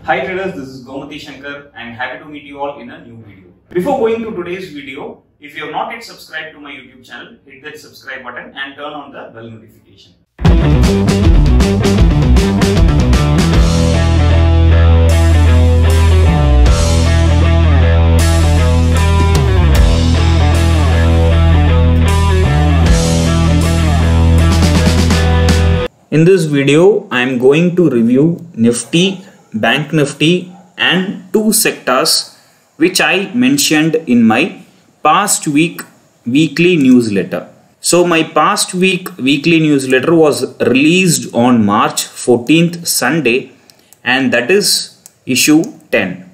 Hi traders, this is Gomati Shankar and happy to meet you all in a new video. Before going to today's video, if you have not yet subscribed to my YouTube channel, hit that subscribe button and turn on the bell notification. In this video, I am going to review Nifty, Bank Nifty and two sectors which I mentioned in my past week weekly newsletter. So my past week weekly newsletter was released on March 14th Sunday, and that is issue 10.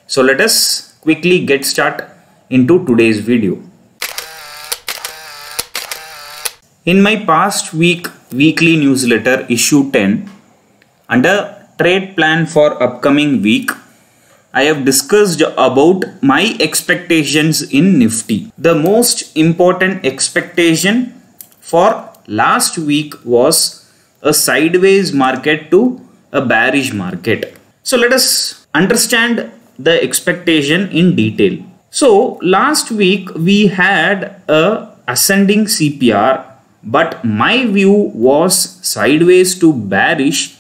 So let us quickly get started into today's video. In my past week weekly newsletter issue 10, under trade plan for upcoming week, I have discussed about my expectations in Nifty. The most important expectation for last week was a sideways market to a bearish market. So let us understand the expectation in detail. So last week we had a ascending CPR, but my view was sideways to bearish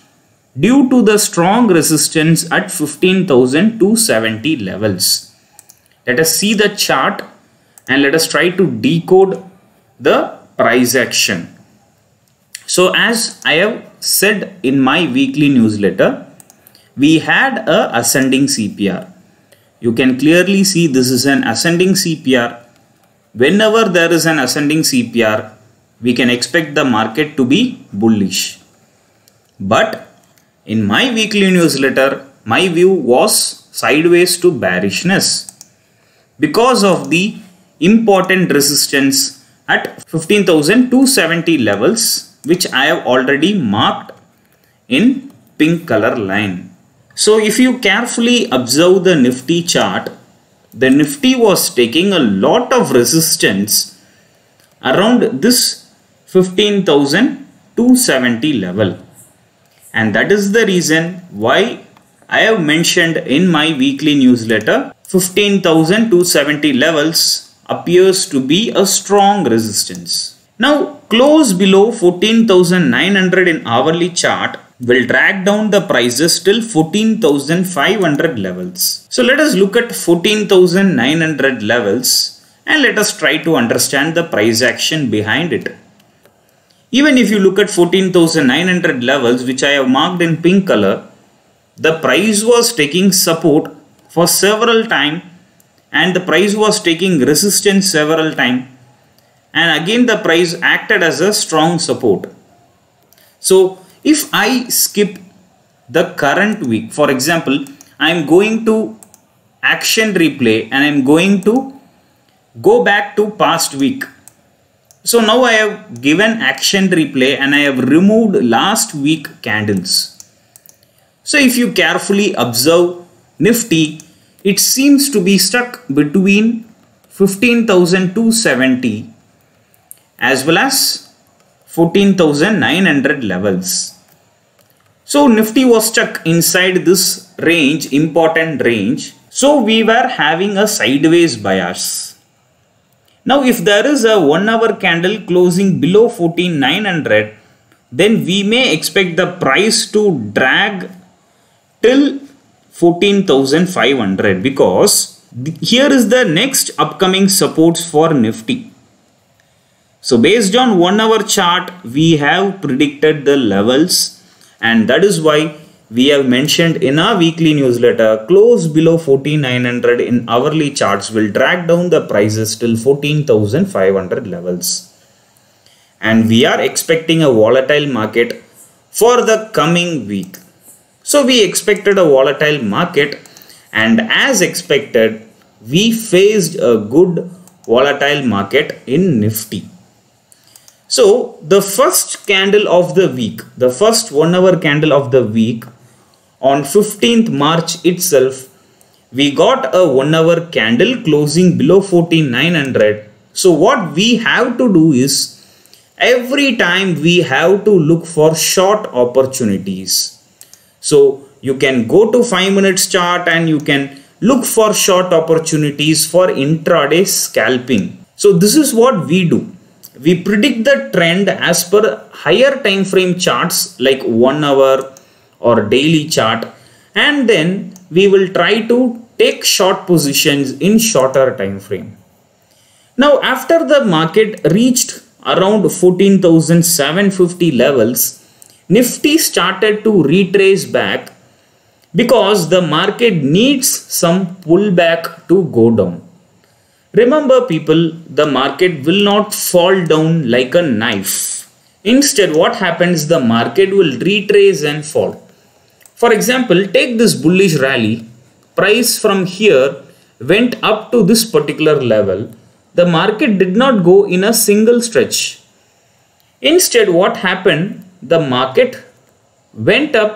due to the strong resistance at 15,270 levels. Let us see the chart and let us try to decode the price action. So as I have said in my weekly newsletter, we had a ascending CPR. You can clearly see this is an ascending CPR. Whenever there is an ascending CPR, we can expect the market to be bullish. But in my weekly newsletter, my view was sideways to bearishness because of the important resistance at 15,270 levels, which I have already marked in pink color line. So if you carefully observe the Nifty chart, the Nifty was taking a lot of resistance around this 15,270 level, and that is the reason why I have mentioned in my weekly newsletter 15,270 levels appears to be a strong resistance. Now close below 14,900 in hourly chart will drag down the prices till 14,500 levels. So let us look at 14,900 levels and let us try to understand the price action behind it. Even if you look at 14,900 levels, which I have marked in pink color, the price was taking support for several times and the price was taking resistance several times, and again the price acted as a strong support. So if I skip the current week, for example, I am going to action replay and I am going to go back to past week. So now I have given action replay and I have removed last week candles. So if you carefully observe Nifty, it seems to be stuck between 15,270 as well as 14,900 levels. So Nifty was stuck inside this range, important range. So we were having a sideways bias. Now if there is a 1 hour candle closing below 14,900, then we may expect the price to drag till 14,500, because here is the next upcoming supports for Nifty. So based on 1 hour chart, we have predicted the levels, and that is why we have mentioned in our weekly newsletter, close below 14,900 in hourly charts will drag down the prices till 14,500 levels. And we are expecting a volatile market for the coming week. So we expected a volatile market, and as expected, we faced a good volatile market in Nifty. So the first candle of the week, the first 1 hour candle of the week, on 15th March itself, we got a 1 hour candle closing below 14,900. So what we have to do is, every time we have to look for short opportunities. So You can go to 5 minutes chart and you can look for short opportunities for intraday scalping. So this is what we do. We predict the trend as per higher time frame charts like 1 hour or daily chart, and then we will try to take short positions in shorter time frame. Now after the market reached around 14,750 levels, Nifty started to retrace back because the market needs some pullback to go down. Remember people, the market will not fall down like a knife. Instead, what happens, the market will retrace and fall. For example, take this bullish rally. Price from here went up to this particular level. The market did not go in a single stretch. Instead, what happened, the market went up,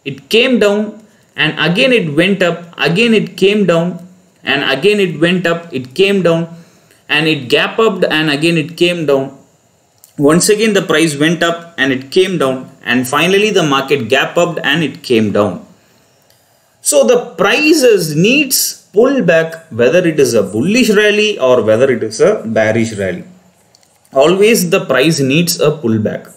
it came down, and again it went up, again it came down, and again it went up, it came down, and it gap upped, and again it came down. Once again the price went up and it came down, and finally the market gap upped and it came down. So the prices needs pullback, whether it is a bullish rally or whether it is a bearish rally. Always the price needs a pullback.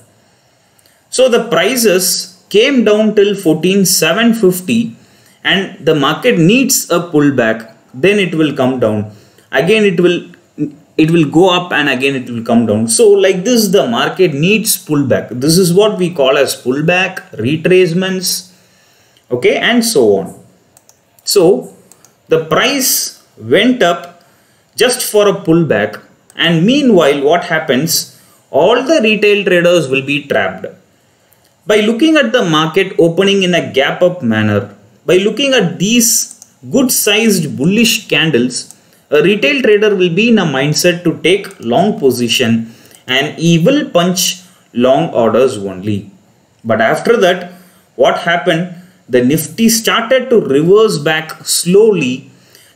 So the prices came down till 14,750 and the market needs a pullback. Then it will come down. Again it will go up and again it will come down. So like this the market needs pullback. This is what we call as pullback, retracements, okay, and so on. So the price went up just for a pullback, and meanwhile what happens, all the retail traders will be trapped. By looking at the market opening in a gap up manner, by looking at these good sized bullish candles, a retail trader will be in a mindset to take long position and he will punch long orders only. But after that, what happened? The Nifty started to reverse back slowly.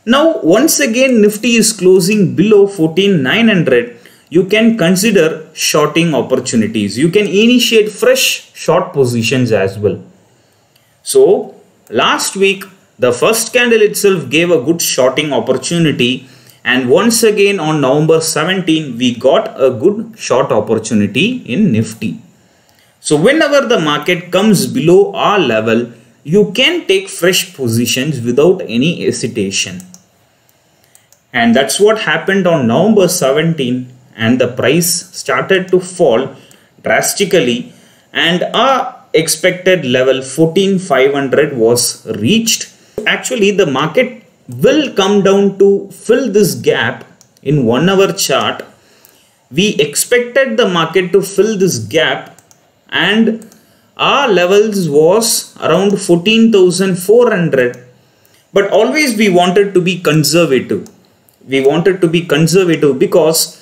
Now once again Nifty is closing below 14,900. You can consider shorting opportunities. You can initiate fresh short positions as well. So last week the first candle itself gave a good shorting opportunity, and once again on November 17 we got a good short opportunity in Nifty. So whenever the market comes below our level, you can take fresh positions without any hesitation. And that's what happened on November 17, and the price started to fall drastically and our expected level 14,500 was reached. Actually the market will come down to fill this gap in 1 hour chart. We expected the market to fill this gap and our levels was around 14,400, but always we wanted to be conservative. We wanted to be conservative because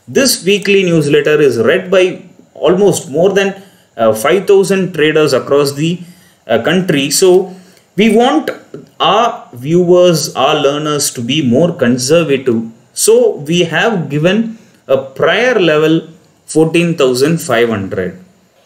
this weekly newsletter is read by almost more than 5,000 traders across the country. So we want our viewers, our learners to be more conservative. So we have given a prior level 14,500.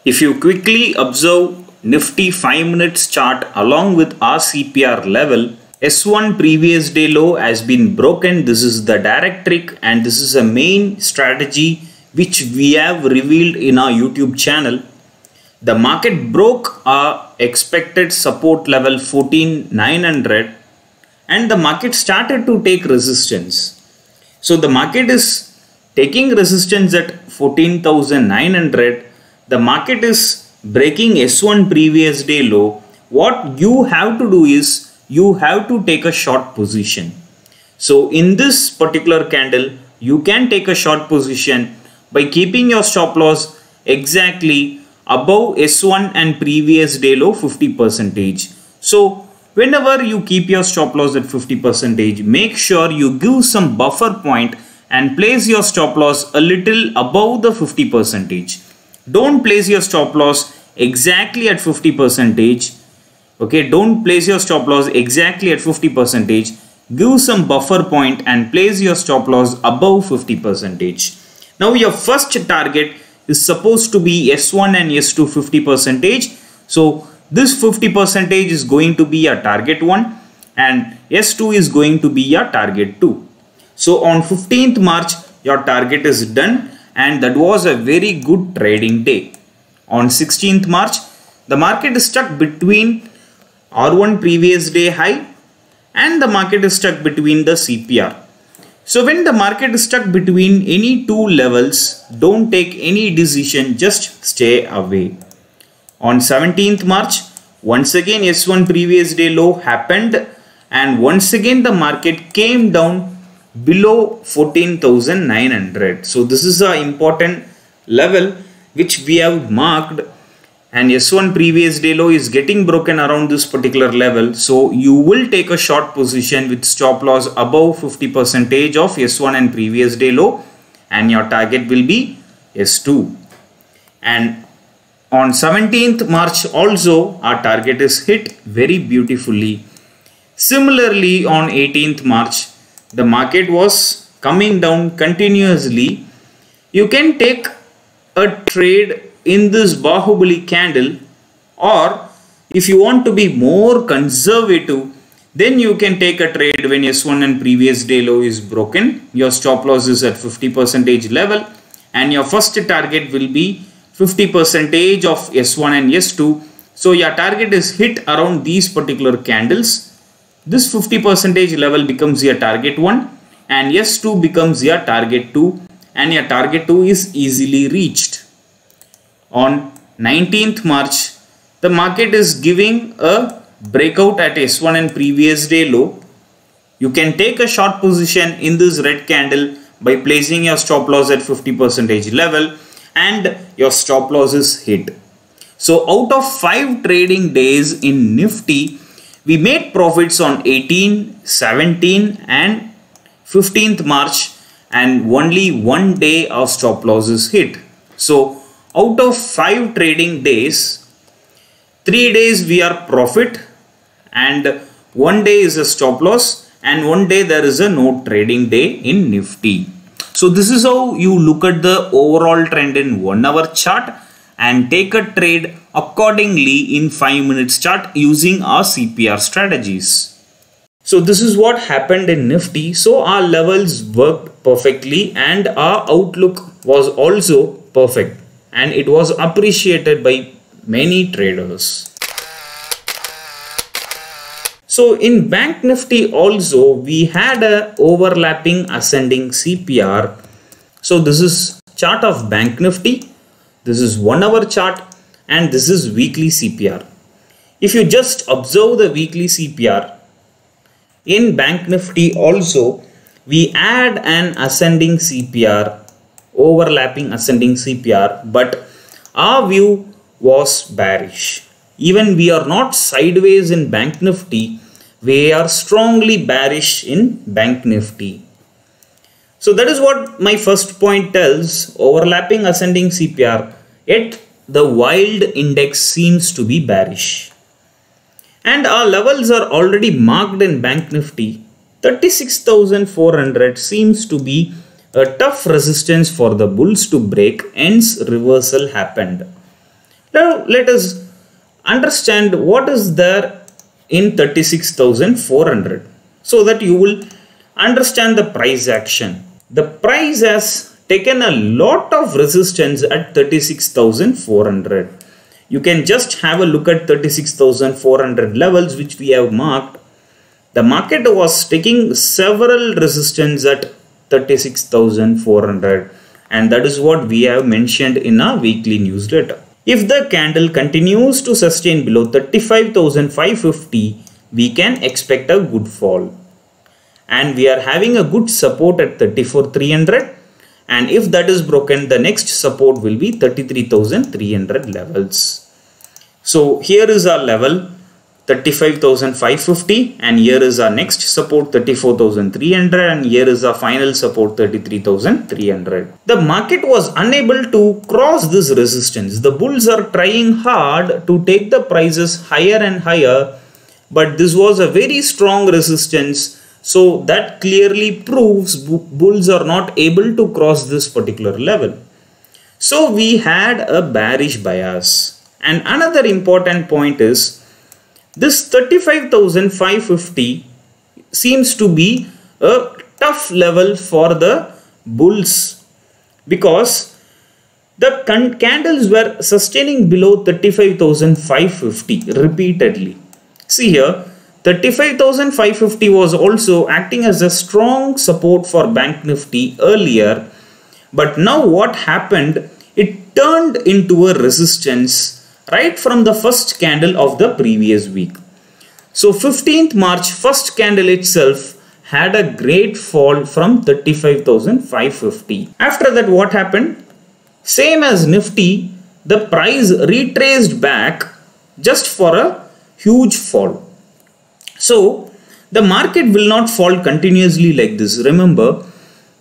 If you quickly observe Nifty 5 minutes chart along with our CPR level, S1 previous day low has been broken. This is the direct trick and this is a main strategy which we have revealed in our YouTube channel. The market broke our expected support level 14,900 and the market started to take resistance. So the market is taking resistance at 14,900. The market is breaking S1 previous day low. What you have to do is you have to take a short position. So in this particular candle, you can take a short position by keeping your stop loss exactly above S1 and previous day low 50%. So whenever you keep your stop loss at 50%, make sure you give some buffer point and place your stop loss a little above the 50%. Don't place your stop loss exactly at 50%. Okay, don't place your stop loss exactly at 50%. Give some buffer point and place your stop loss above 50%. Now your first target is supposed to be S1 and S2 50%. So This 50% is going to be a target 1 and S2 is going to be a target 2. So on 15th March, your target is done and that was a very good trading day. On 16th March, the market is stuck between R1 previous day high and the market is stuck between the CPR. So when the market is stuck between any two levels, don't take any decision, just stay away. On 17th March, once again S1 previous day low happened and once again the market came down below 14,900. So this is an important level which we have marked, and S1 previous day low is getting broken around this particular level. So you will take a short position with stop loss above 50% of S1 and previous day low, and your target will be S2. And on 17th March also our target is hit very beautifully. Similarly on 18th March the market was coming down continuously. You can take a trade in this Bahubali candle, or if you want to be more conservative, then you can take a trade when S1 and previous day low is broken. Your stop loss is at 50% level and your first target will be 50% of S1 and S2. So your target is hit around these particular candles. This 50% level becomes your target 1 and S2 becomes your target 2, and your target 2 is easily reached. On 19th March, the market is giving a breakout at S1 and previous day low. You can take a short position in this red candle by placing your stop loss at 50% level, and your stop loss is hit. So out of 5 trading days in Nifty, we made profits on 18, 17 and 15th March, and only one day of stop loss is hit. So out of 5 trading days, 3 days we are profit and 1 day is a stop loss and 1 day there is a no trading day in Nifty. So this is how you look at the overall trend in 1 hour chart and take a trade accordingly in 5 minutes chart using our CPR strategies. So this is what happened in Nifty. So our levels worked perfectly and our outlook was also perfect, and it was appreciated by many traders. So in Bank Nifty also we had a overlapping ascending CPR. So this is chart of Bank Nifty, this is 1 hour chart, and this is weekly CPR. If you just observe the weekly CPR, in Bank Nifty also we add an ascending CPR, overlapping ascending CPR, but our view was bearish. Even we are not sideways in Bank Nifty, we are strongly bearish in Bank Nifty. So that is what my first point tells, overlapping ascending CPR, yet the wild index seems to be bearish. And our levels are already marked in Bank Nifty. 36,400 seems to be a tough resistance for the bulls to break, hence reversal happened. Now let us understand what is there in 36,400 so that you will understand the price action. The price has taken a lot of resistance at 36,400. You can just have a look at 36,400 levels which we have marked. The market was taking several resistance at 36,400, and that is what we have mentioned in our weekly newsletter. If the candle continues to sustain below 35,550, we can expect a good fall. And we are having a good support at 34,300, and if that is broken, the next support will be 33,300 levels. So here is our level 35,550, and here is our next support 34,300, and here is our final support 33,300. The market was unable to cross this resistance. The bulls are trying hard to take the prices higher and higher, but this was a very strong resistance. So that clearly proves bulls are not able to cross this particular level. So we had a bearish bias. And another important point is this 35,550 seems to be a tough level for the bulls because the candles were sustaining below 35,550 repeatedly. See here, 35,550 was also acting as a strong support for Bank Nifty earlier, but now what happened? It turned into a resistance right from the first candle of the previous week. So 15th March, first candle itself had a great fall from 35,550. After that, what happened? Same as Nifty, the price retraced back just for a huge fall. So the market will not fall continuously like this. Remember,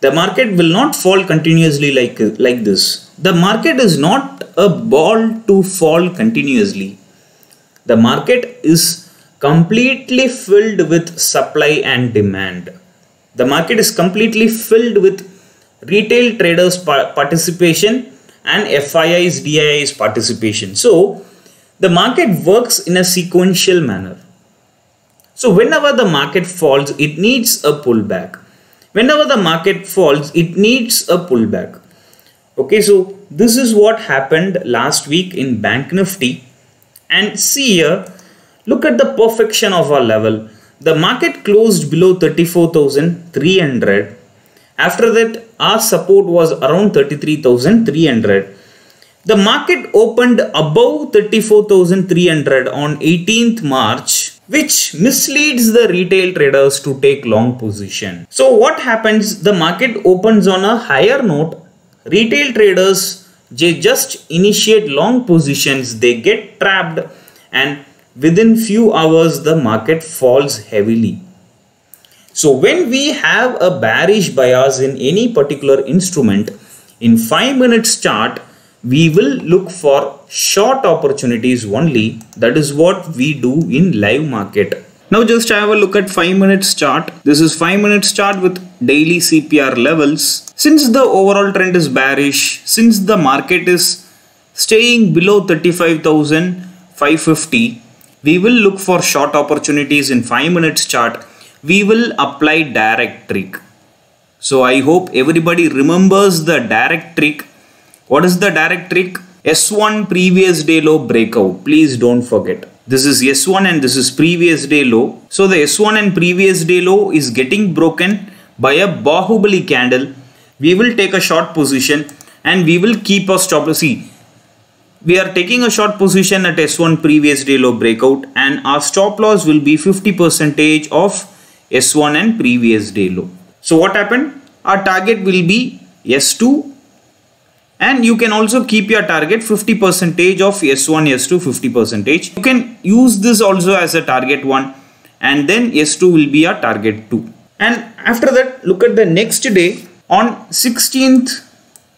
the market will not fall continuously like this. The market is not a ball to fall continuously. The market is completely filled with supply and demand. The market is completely filled with retail traders participation and FIIs, DIIs participation. So the market works in a sequential manner. So whenever the market falls, it needs a pullback. Whenever the market falls, it needs a pullback. Okay, so this is what happened last week in Bank Nifty. And see here, look at the perfection of our level. The market closed below 34,300. After that, our support was around 33,300. The market opened above 34,300 on 18th March, which misleads the retail traders to take long position. So what happens? The market opens on a higher note. Retail traders, they just initiate long positions. They get trapped and within few hours, the market falls heavily. So when we have a bearish bias in any particular instrument, in 5 minutes chart, we will look for short opportunities only. That is what we do in live market. Now just have a look at 5 minutes chart. This is 5 minutes chart with daily CPR levels. Since the overall trend is bearish, since the market is staying below 35,550, we will look for short opportunities in 5 minutes chart. We will apply direct trick. So I hope everybody remembers the direct trick. What is the direct trick? S1 previous day low breakout. Please don't forget. This is S1 and this is previous day low. So the S1 and previous day low is getting broken by a Bahubali candle. We will take a short position and we will keep a stop loss. See, we are taking a short position at S1 previous day low breakout and our stop loss will be 50% of S1 and previous day low. So what happened? Our target will be S2 and you can also keep your target 50% of S1, S2 50%. You can use this also as a target 1 and then S2 will be our target 2. And after that, look at the next day on 16th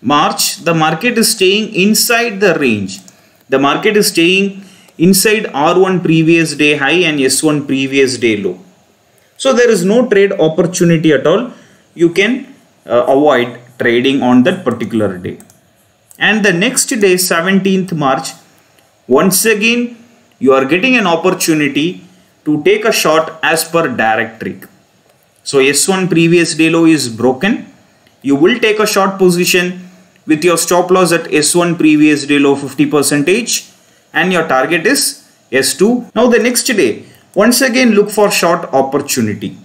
March, the market is staying inside the range. The market is staying inside R1 previous day high and S1 previous day low. So there is no trade opportunity at all. You can avoid trading on that particular day. And the next day, 17th March, once again, you are getting an opportunity to take a short as per direct trick. So S1 previous day low is broken. You will take a short position with your stop loss at S1 previous day low 50% and your target is S2. Now the next day, once again look for short opportunity.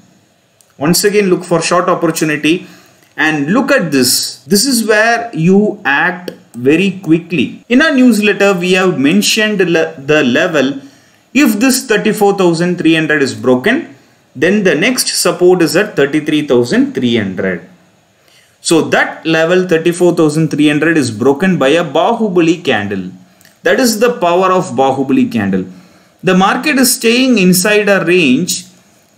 Once again look for short opportunity and look at this. This is where you act very quickly. In our newsletter, we have mentioned the level. If this 34,300 is broken, then the next support is at 33,300. So that level 34,300 is broken by a Bahubali candle. That is the power of Bahubali candle. The market is staying inside a range.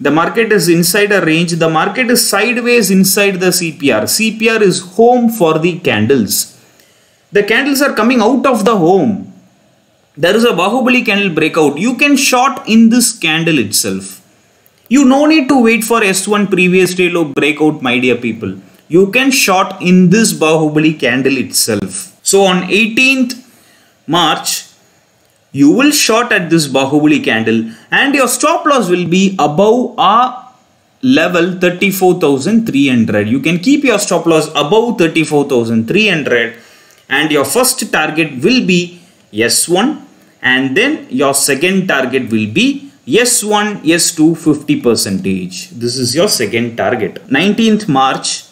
The market is inside a range. The market is sideways inside the CPR. CPR is home for the candles. The candles are coming out of the home. There is a Bahubali candle breakout. You can short in this candle itself. You no need to wait for S1 previous day low breakout, my dear people. You can short in this Bahubali candle itself. So on 18th March, you will short at this Bahubali candle and your stop loss will be above our level 34,300. You can keep your stop loss above 34,300 and your first target will be S1 and then your second target will be S1, S2 50%. This is your second target. 19th March,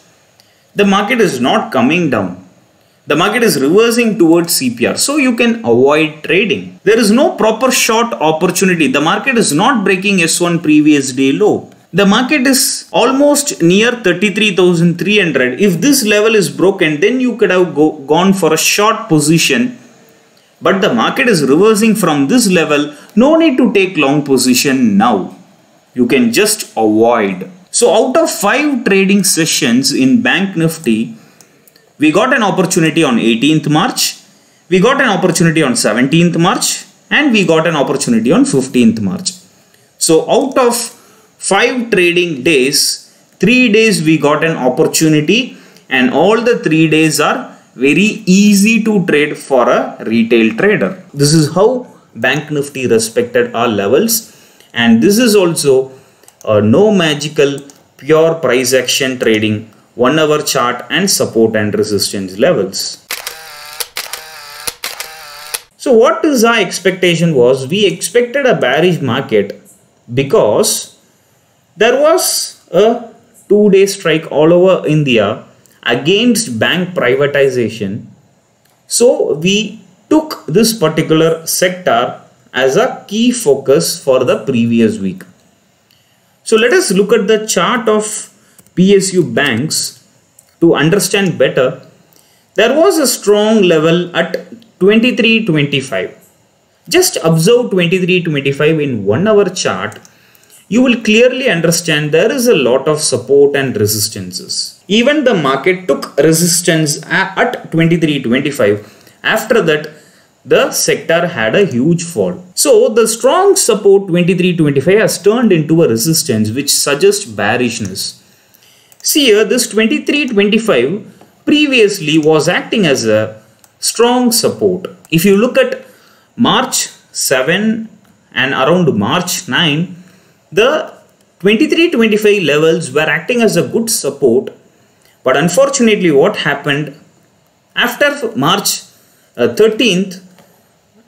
the market is not coming down. The market is reversing towards CPR. So you can avoid trading. There is no proper short opportunity. The market is not breaking S1 previous day low. The market is almost near 33,300. If this level is broken, then you could have gone for a short position. But the market is reversing from this level. No need to take long position now. You can just avoid. So out of 5 trading sessions in Bank Nifty, we got an opportunity on 18th March, we got an opportunity on 17th March and we got an opportunity on 15th March. So out of 5 trading days, 3 days we got an opportunity and all the 3 days are very easy to trade for a retail trader. This is how Bank Nifty respected our levels and this is also no magical pure price action trading 1 hour chart and support and resistance levels. So what is our expectation was, we expected a bearish market because there was a 2-day strike all over India against bank privatization. So we took this particular sector as a key focus for the previous week. So let us look at the chart of PSU banks to understand better. There was a strong level at 23.25. Just observe 23.25 in 1 hour chart. You will clearly understand there is a lot of support and resistances. Even the market took resistance at 23.25. After that, the sector had a huge fall. So the strong support 23.25 has turned into a resistance which suggests bearishness. See here, this 23.25 previously was acting as a strong support. If you look at March 7 and around March 9, the 23.25 levels were acting as a good support. But unfortunately, what happened after March 13th,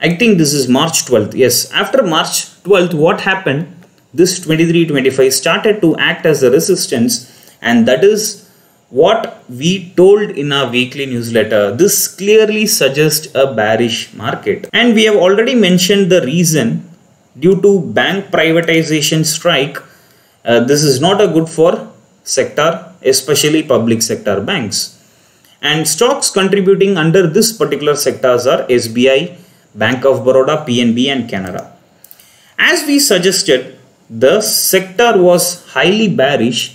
I think this is March 12th. Yes, after March 12th, what happened? This 23.25 started to act as a resistance. And that is what we told in our weekly newsletter. This clearly suggests a bearish market. And we have already mentioned the reason. Due to bank privatization strike, this is not a good for sector, especially public sector banks. And stocks contributing under this particular sectors are SBI, Bank of Baroda, PNB and Canara. As we suggested, the sector was highly bearish.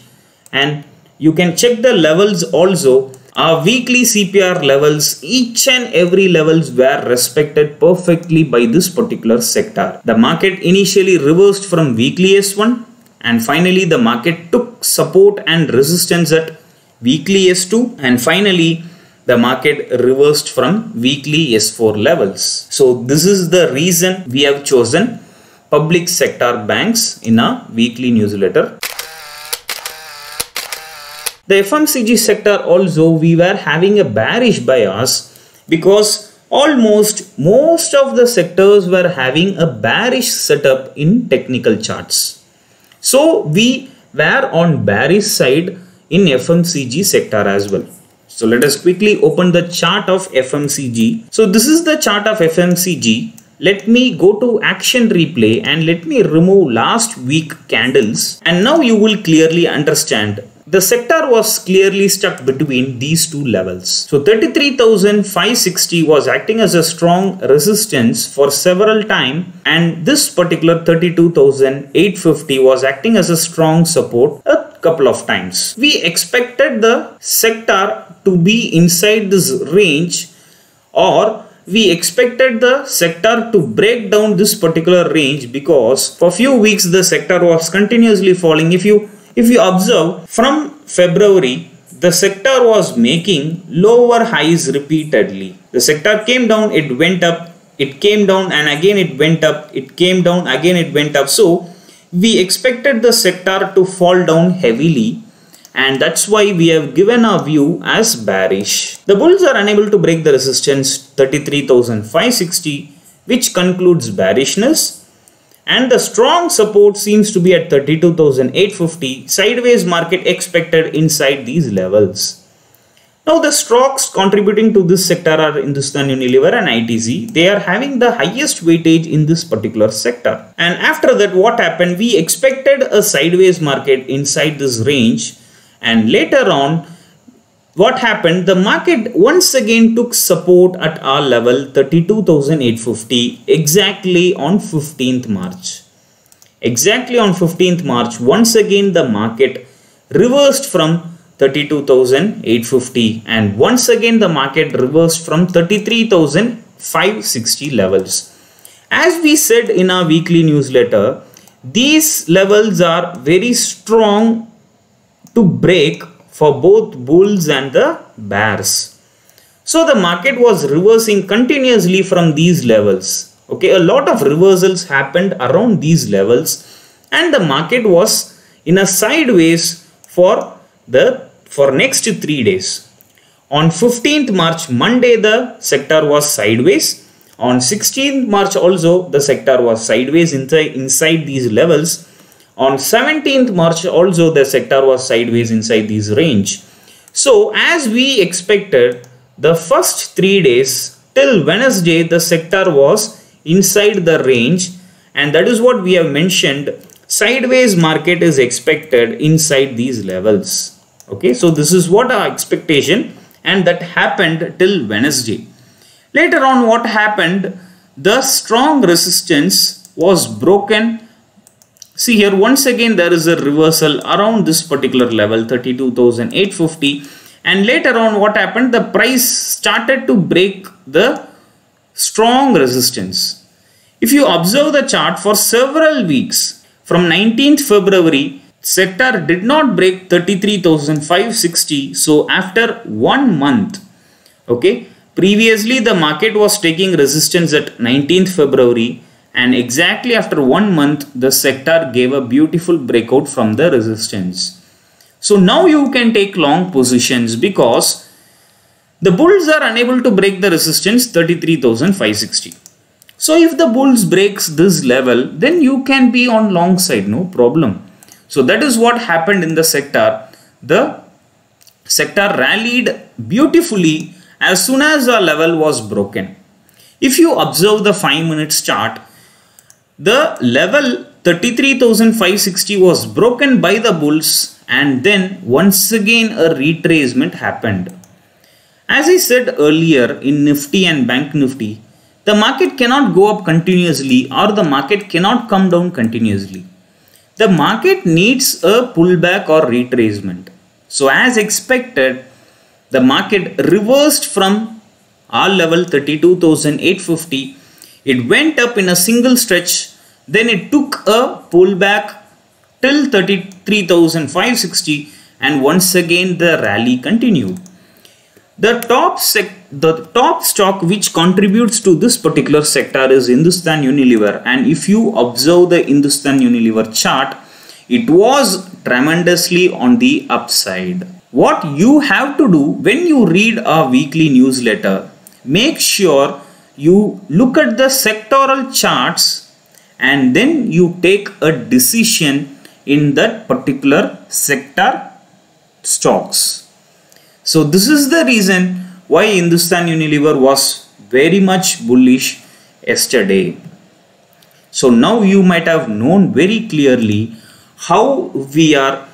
And you can check the levels also. Our weekly CPR levels, each and every levels were respected perfectly by this particular sector. The market initially reversed from weekly S1 and finally the market took support and resistance at weekly S2 and finally the market reversed from weekly S4 levels. So this is the reason we have chosen public sector banks in our weekly newsletter. The FMCG sector also, we were having a bearish bias because almost most of the sectors were having a bearish setup in technical charts. So we were on bearish side in FMCG sector as well. So let us quickly open the chart of FMCG. So this is the chart of FMCG. Let me go to action replay and let me remove last week candles. And now you will clearly understand. The sector was clearly stuck between these two levels. So 33,560 was acting as a strong resistance for several times and this particular 32,850 was acting as a strong support a couple of times. We expected the sector to be inside this range or we expected the sector to break down this particular range because for few weeks the sector was continuously falling. If you observe from February, the sector was making lower highs repeatedly. The sector came down, it went up, it came down and again it went up, it came down, again it went up. So we expected the sector to fall down heavily, and that's why we have given our view as bearish. The bulls are unable to break the resistance 33,560, which concludes bearishness. And the strong support seems to be at 32,850. Sideways market expected inside these levels. Now the stocks contributing to this sector are Hindustan Unilever and ITZ. They are having the highest weightage in this particular sector. And after that, what happened? We expected a sideways market inside this range. And later on, what happened? The market once again took support at our level 32,850 exactly on 15th March. Exactly on 15th March, once again the market reversed from 32,850 and once again the market reversed from 33,560 levels. As we said in our weekly newsletter, these levels are very strong to break for both bulls and the bears. So the market was reversing continuously from these levels. Okay, a lot of reversals happened around these levels and the market was in a sideways for next 3 days. On 15th March, Monday, the sector was sideways. On 16th March also, the sector was sideways inside these levels. On 17th March also, the sector was sideways inside this range. So as we expected, the first 3 days till Wednesday, the sector was inside the range, and that is what we have mentioned. Sideways market is expected inside these levels. Okay, so this is what our expectation, and that happened till Wednesday. Later on, what happened? The strong resistance was broken. See here, once again there is a reversal around this particular level 32,850, and later on what happened? The price started to break the strong resistance. If you observe the chart for several weeks, from 19th February, sector did not break 33,560. So after 1 month, okay, previously the market was taking resistance at 19th February, and exactly after 1 month the sector gave a beautiful breakout from the resistance. So now you can take long positions because the bulls are unable to break the resistance 33,560. So if the bulls breaks this level, then you can be on long side, no problem. So that is what happened in the sector. The sector rallied beautifully as soon as the level was broken. If you observe the 5 minutes chart, the level 33,560 was broken by the bulls, and then once again a retracement happened. As I said earlier, in Nifty and Bank Nifty, the market cannot go up continuously or the market cannot come down continuously. The market needs a pullback or retracement. So as expected, the market reversed from our level 32,850. It went up in a single stretch. Then it took a pullback till 33,560, and once again the rally continued. The top stock which contributes to this particular sector is Hindustan Unilever, and if you observe the Hindustan Unilever chart, it was tremendously on the upside. What you have to do when you read our weekly newsletter, make sure you look at the sectoral charts and then you take a decision in that particular sector stocks. So this is the reason why Hindustan Unilever was very much bullish yesterday. So now you might have known very clearly how we are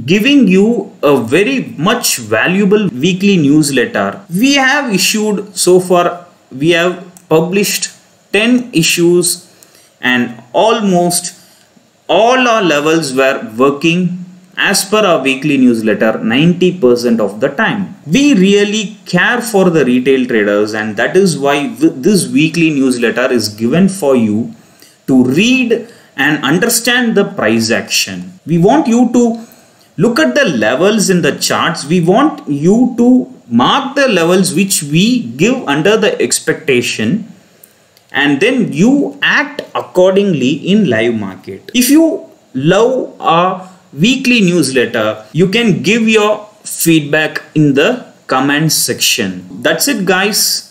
giving you a very much valuable weekly newsletter. We have issued so far, we have published 10 issues, and almost all our levels were working as per our weekly newsletter 90% of the time. We really care for the retail traders, and that is why this weekly newsletter is given for you to read and understand the price action. We want you to look at the levels in the charts. We want you to mark the levels which we give under the expectation, and then you act accordingly in live market. If you love a weekly newsletter, you can give your feedback in the comment section. That's it, guys.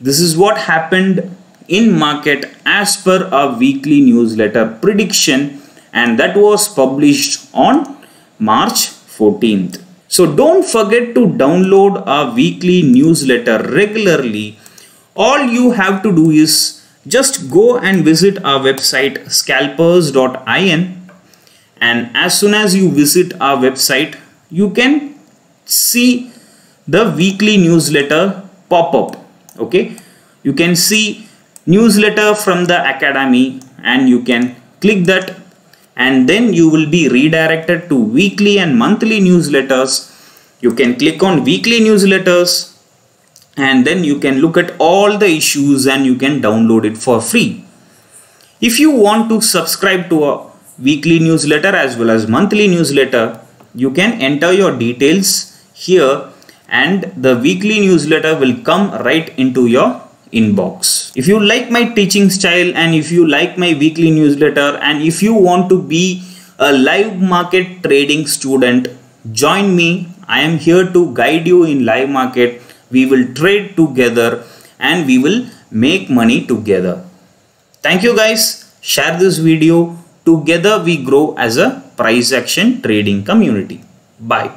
This is what happened in market as per a weekly newsletter prediction, and that was published on March 14th. So don't forget to download a weekly newsletter regularly. All you have to do is just go and visit our website scalpers.in, and as soon as you visit our website, you can see the weekly newsletter pop up. Okay, you can see newsletter from the academy, and you can click that, and then you will be redirected to weekly and monthly newsletters. You can click on weekly newsletters, and then you can look at all the issues and you can download it for free. If you want to subscribe to a weekly newsletter as well as monthly newsletter, you can enter your details here, and the weekly newsletter will come right into your inbox. If you like my teaching style, and if you like my weekly newsletter, and if you want to be a live market trading student, join me. I am here to guide you in live market. We will trade together and we will make money together. Thank you, guys. Share this video. Together we grow as a price action trading community. Bye.